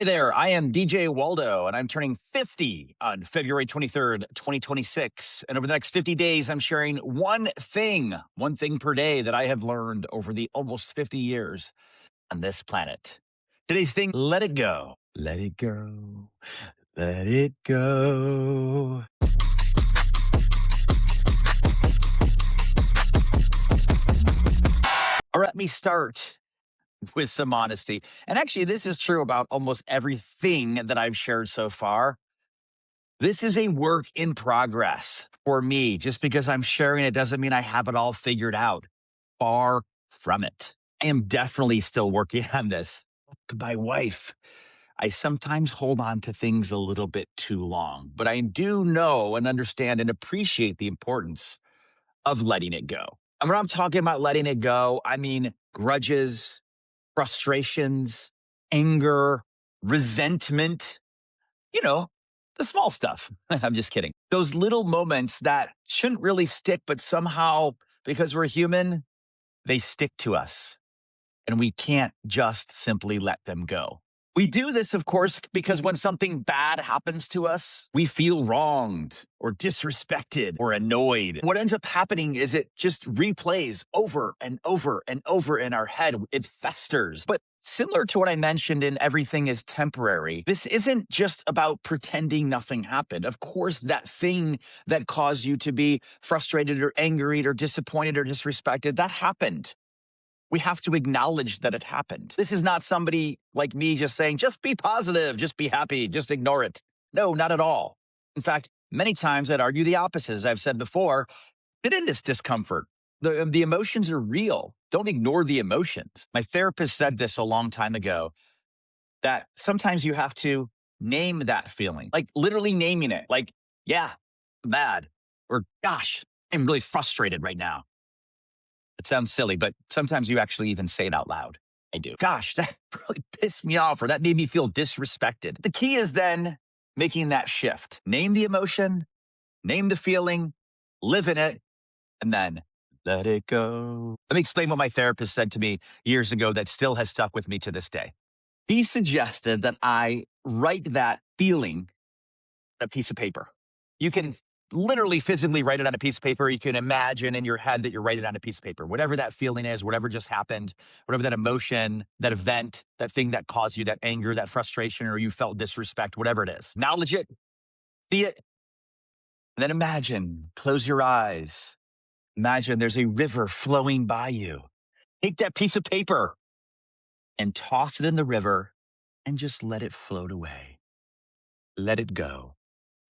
Hey there, I am DJ Waldow, and I'm turning 50 on February 23rd, 2026. And over the next 50 days, I'm sharing one thing per day that I have learned over the almost 50 years on this planet. Today's thing, let it go. Let it go. Let it go. All right, let me start with some honesty. And actually, this is true about almost everything that I've shared so far. This is a work in progress for me. Just because I'm sharing it doesn't mean I have it all figured out. Far from it. I am definitely still working on this. My wife, I sometimes hold on to things a little bit too long, but I do know and understand and appreciate the importance of letting it go. And when I'm talking about letting it go, I mean grudges, frustrations, anger, resentment, you know, the small stuff. I'm just kidding. Those little moments that shouldn't really stick, but somehow, because we're human, they stick to us and we can't just simply let them go. We do this, of course, because when something bad happens to us, we feel wronged or disrespected or annoyed. What ends up happening is it just replays over and over and over in our head. It festers. But similar to what I mentioned in Everything is Temporary, this isn't just about pretending nothing happened. Of course, that thing that caused you to be frustrated or angry or disappointed or disrespected, that happened. We have to acknowledge that it happened. This is not somebody like me just saying, just be positive, just be happy, just ignore it. No, not at all. In fact, many times I'd argue the opposite. As I've said before, sit in this discomfort. The emotions are real. Don't ignore the emotions. My therapist said this a long time ago, that sometimes you have to name that feeling, like literally naming it. Like, yeah, I'm mad, or gosh, I'm really frustrated right now. It sounds silly, but sometimes you actually even say it out loud. I do. Gosh, that really pissed me off, or that made me feel disrespected. The key is then making that shift. Name the emotion, name the feeling, live in it, and then let it go. Let me explain what my therapist said to me years ago that still has stuck with me to this day. He suggested that I write that feeling on a piece of paper. You can literally physically write it on a piece of paper. You can imagine in your head that you're writing it on a piece of paper. Whatever that feeling is, whatever just happened, whatever that emotion, that event, that thing that caused you that anger, that frustration, or you felt disrespect, whatever it is. Acknowledge it, see it, and then imagine, close your eyes. Imagine there's a river flowing by you. Take that piece of paper and toss it in the river and just let it float away. Let it go.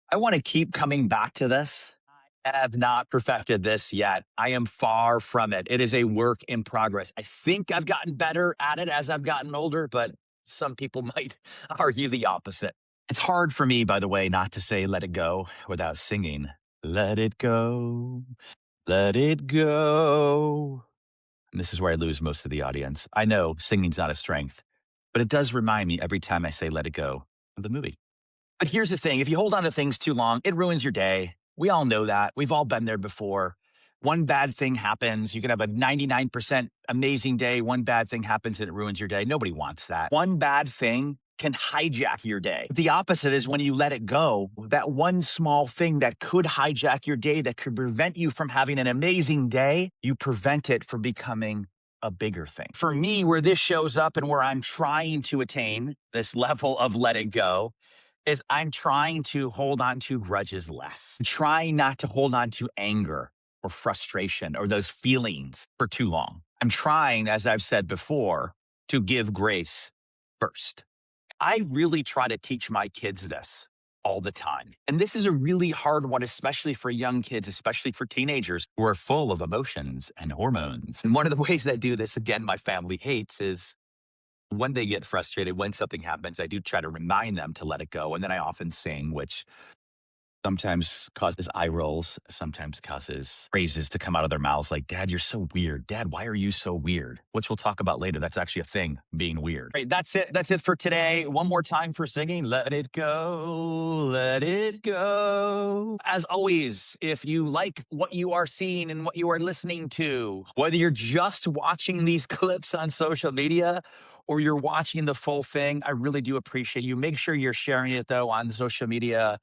I want to keep coming back to this. I have not perfected this yet. I am far from it. It is a work in progress. I think I've gotten better at it as I've gotten older, but some people might argue the opposite. It's hard for me, by the way, not to say let it go without singing. Let it go. Let it go. And this is where I lose most of the audience. I know singing's not a strength, but it does remind me every time I say let it go of the movie. But here's the thing. If you hold on to things too long, it ruins your day. We all know that. We've all been there before. One bad thing happens. You can have a 99% amazing day. One bad thing happens and it ruins your day. Nobody wants that. One bad thing can hijack your day. The opposite is when you let it go, that one small thing that could hijack your day, that could prevent you from having an amazing day, you prevent it from becoming a bigger thing. For me, where this shows up and where I'm trying to attain this level of let it go is I'm trying to hold on to grudges less. I'm trying not to hold on to anger or frustration or those feelings for too long. I'm trying, as I've said before, to give grace first. I really try to teach my kids this all the time. And this is a really hard one, especially for young kids, especially for teenagers who are full of emotions and hormones. And one of the ways I do this, again, my family hates, is when they get frustrated, when something happens, I do try to remind them to let it go. And then I often sing, which sometimes causes eye rolls, sometimes causes phrases to come out of their mouths like, Dad, you're so weird. Dad, why are you so weird? Which we'll talk about later. That's actually a thing, being weird. Right, that's it. That's it for today. One more time for singing. Let it go. Let it go. As always, if you like what you are seeing and what you are listening to, whether you're just watching these clips on social media or you're watching the full thing, I really do appreciate you. Make sure you're sharing it though on social media,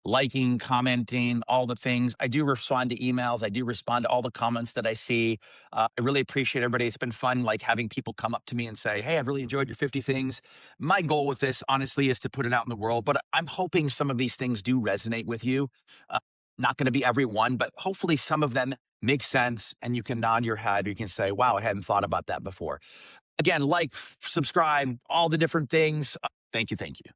liking, commenting, all the things. I do respond to emails. I do respond to all the comments that I see. I really appreciate everybody. It's been fun, like having people come up to me and say, "Hey, I've really enjoyed your 50 things." My goal with this, honestly, is to put it out in the world. But I'm hoping some of these things do resonate with you. Uh, Not going to be every one, but hopefully some of them make sense, and you can nod your head. You can say, "Wow, I hadn't thought about that before." Again, like, subscribe, all the different things. Thank you. Thank you.